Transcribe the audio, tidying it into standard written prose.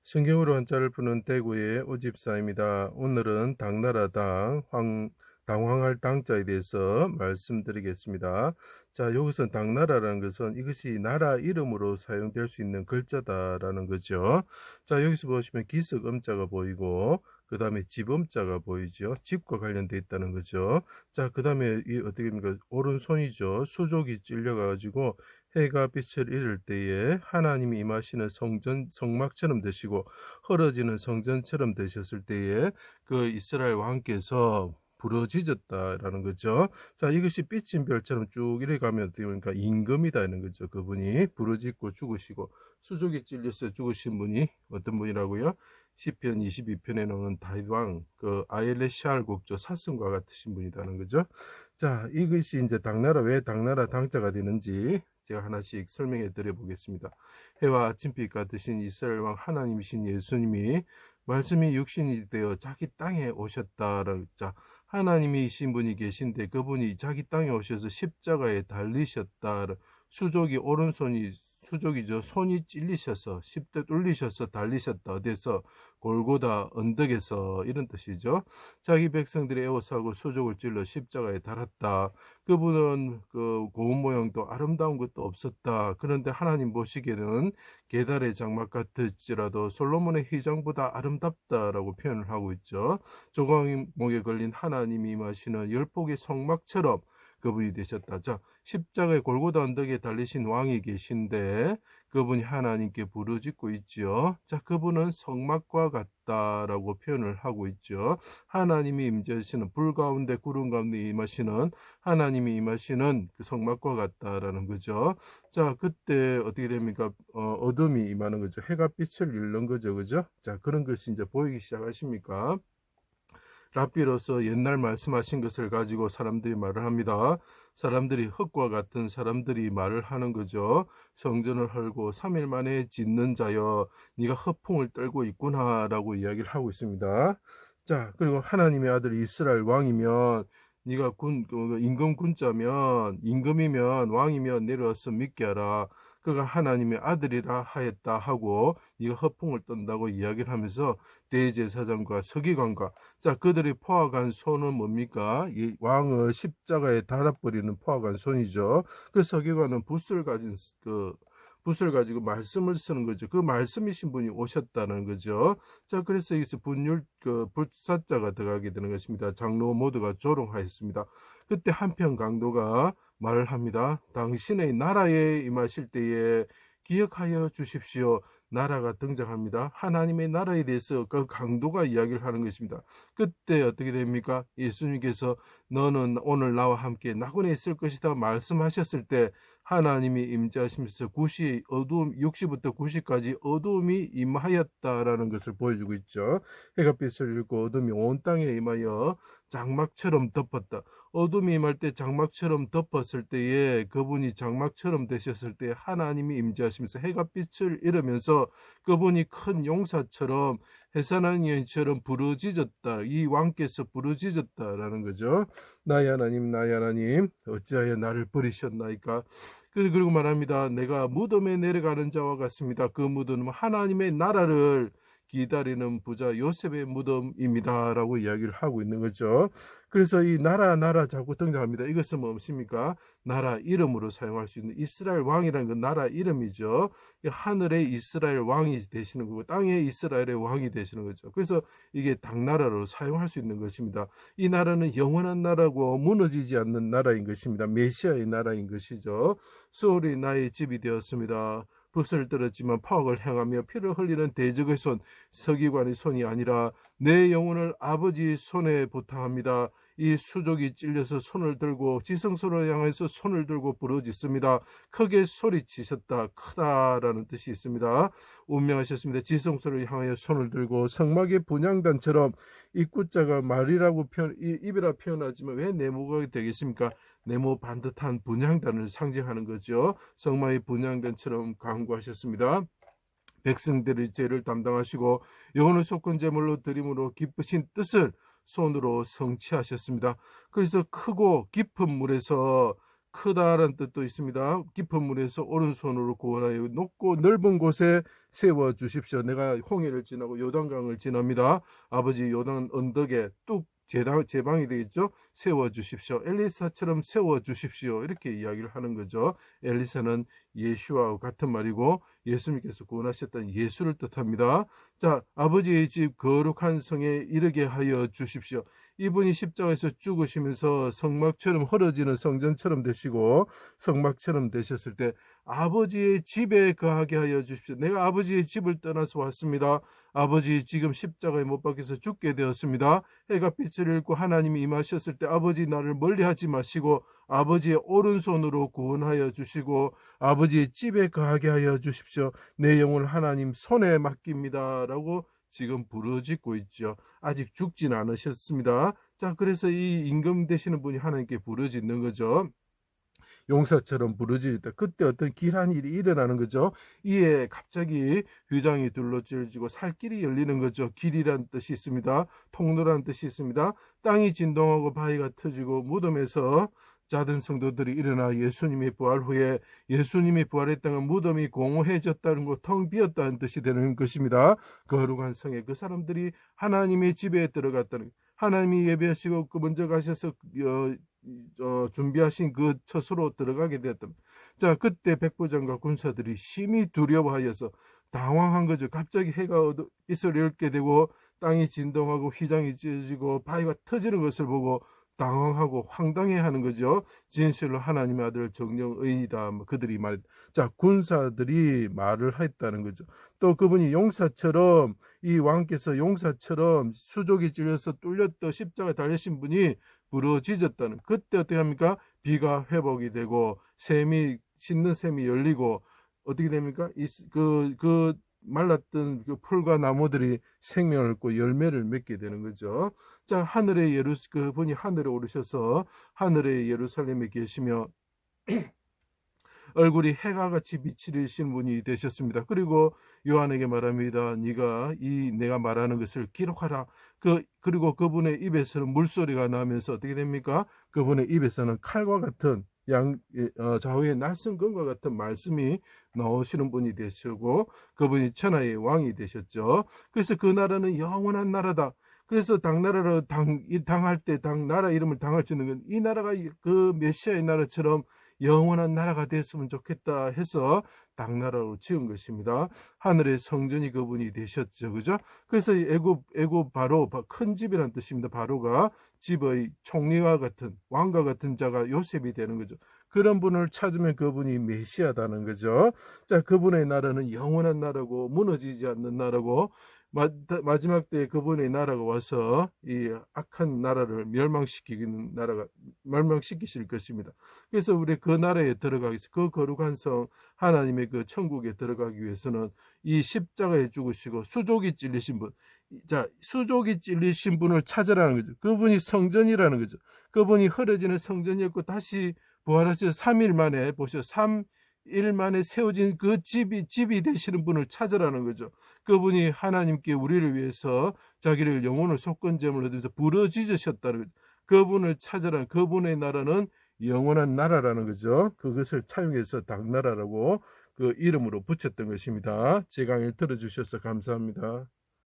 성경으로 한자를 푸는 대구의 오집사입니다. 오늘은 당나라 당황할 당자에 대해서 말씀드리겠습니다. 자, 여기서 당나라라는 것은 이것이 나라 이름으로 사용될 수 있는 글자다라는 거죠. 자, 여기서 보시면 기석 음자가 보이고 그 다음에 집음자가 보이죠. 집과 관련돼 있다는 거죠. 자, 그 다음에 이 어떻게 됩니까? 오른손이죠. 수족이 찔려가지고 해가 빛을 잃을 때에 하나님이 임하시는 성막처럼 되시고 헐어지는 성전처럼 되셨을 때에 그 이스라엘 왕께서 부러지졌다라는 거죠. 자, 이것이 삐친 별처럼 쭉 이래 가면 어떻게 보니까 임금이다는 거죠. 그분이 부러지고 죽으시고 수족이 찔려서 죽으신 분이 어떤 분이라고요? 시편 22편에 나오는 다윗 왕, 그 아엘레시알 국조 사슴과 같으신 분이라는 거죠. 자, 이것이 이제 당나라, 왜 당나라 당자가 되는지 제가 하나씩 설명해 드려 보겠습니다. 해와 아침빛 같으신 이스라엘 왕 하나님이신 예수님이 말씀이 육신이 되어 자기 땅에 오셨다라는, 자, 하나님이신 분이 계신데 그분이 자기 땅에 오셔서 십자가에 달리셨다. 수족이 오른손이 수족이죠. 손이 찔리셔서 십대 뚫리셔서 달리셨다. 어디서? 골고다 언덕에서, 이런 뜻이죠. 자기 백성들이 애워싸고 수족을 찔러 십자가에 달았다. 그분은 그 고운 모양도 아름다운 것도 없었다. 그런데 하나님 보시기에는 게달의 장막 같을지라도 솔로몬의 휘장보다 아름답다라고 표현을 하고 있죠. 조각목에 걸린 하나님이 임하시는 열폭의 성막처럼 그분이 되셨다. 자, 십자가의 골고다 언덕에 달리신 왕이 계신데 그분이 하나님께 부르짖고 있죠. 자, 그분은 성막과 같다라고 표현을 하고 있죠. 하나님이 임재하시는, 불 가운데 구름 가운데 임하시는, 하나님이 임하시는 그 성막과 같다라는 거죠. 자, 그때 어떻게 됩니까? 어둠이 임하는 거죠. 해가 빛을 잃는 거죠. 그죠? 자, 그런 것이 이제 보이기 시작하십니까? 랍비로서 옛날 말씀하신 것을 가지고 사람들이 말을 합니다. 사람들이 흙과 같은 사람들이 말을 하는 거죠. 성전을 헐고 3일 만에 짓는 자여, 네가 허풍을 떨고 있구나 라고 이야기를 하고 있습니다. 자, 그리고 하나님의 아들 이스라엘 왕이면, 네가 임금 군자면, 임금이면, 왕이면 내려와서 믿게 하라. 그가 하나님의 아들이라 하였다 하고 네가 허풍을 떤다고 이야기를 하면서 대제사장과 서기관과, 자, 그들이 포악한 손은 뭡니까? 이 왕을 십자가에 달아버리는 포악한 손이죠. 그 서기관은 붓을 가지고 말씀을 쓰는 거죠. 그 말씀이신 분이 오셨다는 거죠. 자, 그래서 여기서 불사자가 들어가게 되는 것입니다. 장로 모두가 조롱하였습니다. 그때 한편 강도가 말을 합니다. 당신의 나라에 임하실 때에 기억하여 주십시오. 나라가 등장합니다. 하나님의 나라에 대해서 그 강도가 이야기를 하는 것입니다. 그때 어떻게 됩니까? 예수님께서 너는 오늘 나와 함께 낙원에 있을 것이다 말씀하셨을 때 하나님이 임재하시면서 6시부터 9시까지 어두움이 임하였다라는 것을 보여주고 있죠. 해가 빛을 잃고 어둠이 온 땅에 임하여 장막처럼 덮었다. 어둠이 임할 때 장막처럼 덮었을 때에 그분이 장막처럼 되셨을 때 하나님이 임재하시면서 해가 빛을 잃으면서 그분이 큰 용사처럼 해산한 여인처럼 부르짖었다. 이 왕께서 부르짖었다라는 거죠. 나의 하나님, 나의 하나님, 어찌하여 나를 버리셨나이까? 그리고 말합니다. 내가 무덤에 내려가는 자와 같습니다. 그 무덤은 하나님의 나라를 기다리는 부자 요셉의 무덤입니다 라고 이야기를 하고 있는 거죠. 그래서 이 나라 자꾸 등장합니다. 이것은 무엇입니까? 나라 이름으로 사용할 수 있는 이스라엘 왕이라는 건 나라 이름이죠. 하늘의 이스라엘 왕이 되시는 거고 땅의 이스라엘의 왕이 되시는 거죠. 그래서 이게 당나라로 사용할 수 있는 것입니다. 이 나라는 영원한 나라고 무너지지 않는 나라인 것입니다. 메시아의 나라인 것이죠. 수월이 나의 집이 되었습니다. 붓을 들었지만 파악을 행하며 피를 흘리는 대적의 손, 서기관의 손이 아니라 내 영혼을 아버지 손에 부탁합니다. 이 수족이 찔려서 손을 들고 지성소로 향해서 손을 들고 부르짖습니다. 크게 소리치셨다. 크다라는 뜻이 있습니다. 운명하셨습니다. 지성소를 향하여 손을 들고 성막의 분향단처럼 입구자가 말이라고 입이라 표현하지만 왜 네모가 되겠습니까? 네모 반듯한 분향단을 상징하는 거죠. 성막의 분향단처럼 강구하셨습니다. 백성들의 죄를 담당하시고 영혼을 속건 제물로 드림으로 기쁘신 뜻을 손으로 성취하셨습니다. 그래서 크고 깊은 물에서 크다라는 뜻도 있습니다. 깊은 물에서 오른손으로 구원하여 높고 넓은 곳에 세워 주십시오. 내가 홍해를 지나고 요단강을 지납니다. 아버지 요단 언덕에 뚝 제방이 되겠죠. 세워 주십시오. 엘리사처럼 세워 주십시오. 이렇게 이야기를 하는 거죠. 엘리사는 예수와 같은 말이고 예수님께서 구원하셨던 예수를 뜻합니다. 자, 아버지의 집 거룩한 성에 이르게 하여 주십시오. 이분이 십자가에서 죽으시면서 성막처럼 헐어지는 성전처럼 되시고 성막처럼 되셨을 때 아버지의 집에 거하게 하여 주십시오. 내가 아버지의 집을 떠나서 왔습니다. 아버지 지금 십자가에 못 박혀서 죽게 되었습니다. 해가 빛을 잃고 하나님이 임하셨을 때 아버지 나를 멀리하지 마시고 아버지의 오른손으로 구원하여 주시고 아버지의 집에 거하게 하여 주십시오. 내 영혼을 하나님 손에 맡깁니다. 라고 지금 부르짖고 있죠. 아직 죽진 않으셨습니다. 자, 그래서 이 임금 되시는 분이 하나님께 부르짖는 거죠. 용사처럼 부르짖다. 그때 어떤 길한 일이 일어나는 거죠. 이에 갑자기 휘장이 둘러지고 살길이 열리는 거죠. 길이란 뜻이 있습니다. 통로란 뜻이 있습니다. 땅이 진동하고 바위가 터지고 무덤에서 자든 성도들이 일어나 예수님의 부활 후에 예수님이 부활했다는 무덤이 공허해졌다는 것, 텅 비었다는 뜻이 되는 것입니다. 거룩한 성에 그 사람들이 하나님의 집에 들어갔다는, 하나님이 예배하시고 그 먼저 가셔서 준비하신 그 처소로 들어가게 되었던. 자, 그때 백부장과 군사들이 심히 두려워하여서 당황한 거죠. 갑자기 해가 빛을 잃게 되고 땅이 진동하고 휘장이 찢어지고 바위가 터지는 것을 보고 당황하고 황당해하는 거죠. 진실로 하나님의 아들 정령 의인이다. 그들이 말했다. 자, 군사들이 말을 했다는 거죠. 또 그분이 용사처럼, 이 왕께서 용사처럼 수족이 찔려서 뚫렸던 십자가에 달리신 분이 부러지졌다는. 그때 어떻게 합니까? 비가 회복이 되고 씻는 샘이 열리고 어떻게 됩니까? 그 말랐던 그 풀과 나무들이 생명을 얻고 열매를 맺게 되는 거죠. 자, 그분이 하늘에 오르셔서 하늘의 예루살렘에 계시며 얼굴이 해가 같이 비치신 분이 되셨습니다. 그리고 요한에게 말합니다. 네가 내가 말하는 것을 기록하라. 그리고 그분의 입에서는 물소리가 나면서 어떻게 됩니까? 그분의 입에서는 칼과 같은 좌우의 날성검과 같은 말씀이 나오시는 분이 되시고 그분이 천하의 왕이 되셨죠. 그래서 그 나라는 영원한 나라다. 그래서 당나라로 당할 때 나라 이름을 당할 수 있는 건 이 나라가 그 메시아의 나라처럼 영원한 나라가 됐으면 좋겠다 해서 당나라로 지은 것입니다. 하늘의 성전이 그분이 되셨죠. 그죠? 그래서 애굽 바로 큰 집이라는 뜻입니다. 바로가 집의 총리와 같은 왕과 같은 자가 요셉이 되는 거죠. 그런 분을 찾으면 그분이 메시아다는 거죠. 자, 그분의 나라는 영원한 나라고 무너지지 않는 나라고 마지막 때 그분의 나라가 와서 이 악한 나라를 멸망시키실 것입니다. 그래서 우리 그 나라에 들어가기 위해서 그 거룩한 성 하나님의 그 천국에 들어가기 위해서는 이 십자가에 죽으시고 수족이 찔리신 분, 자, 수족이 찔리신 분을 찾으라는 거죠. 그분이 성전이라는 거죠. 그분이 흐려지는 성전이었고 다시 부활하셔서 3일 만에 보셔 3일 만에 세워진 그 집이 되시는 분을 찾으라는 거죠. 그분이 하나님께 우리를 위해서 자기를 영혼을 속건제물로 드려서 부르짖으셨다는 거죠. 그분을 찾으라는, 그분의 나라는 영원한 나라라는 거죠. 그것을 차용해서 당나라라고 그 이름으로 붙였던 것입니다. 제 강의를 들어주셔서 감사합니다.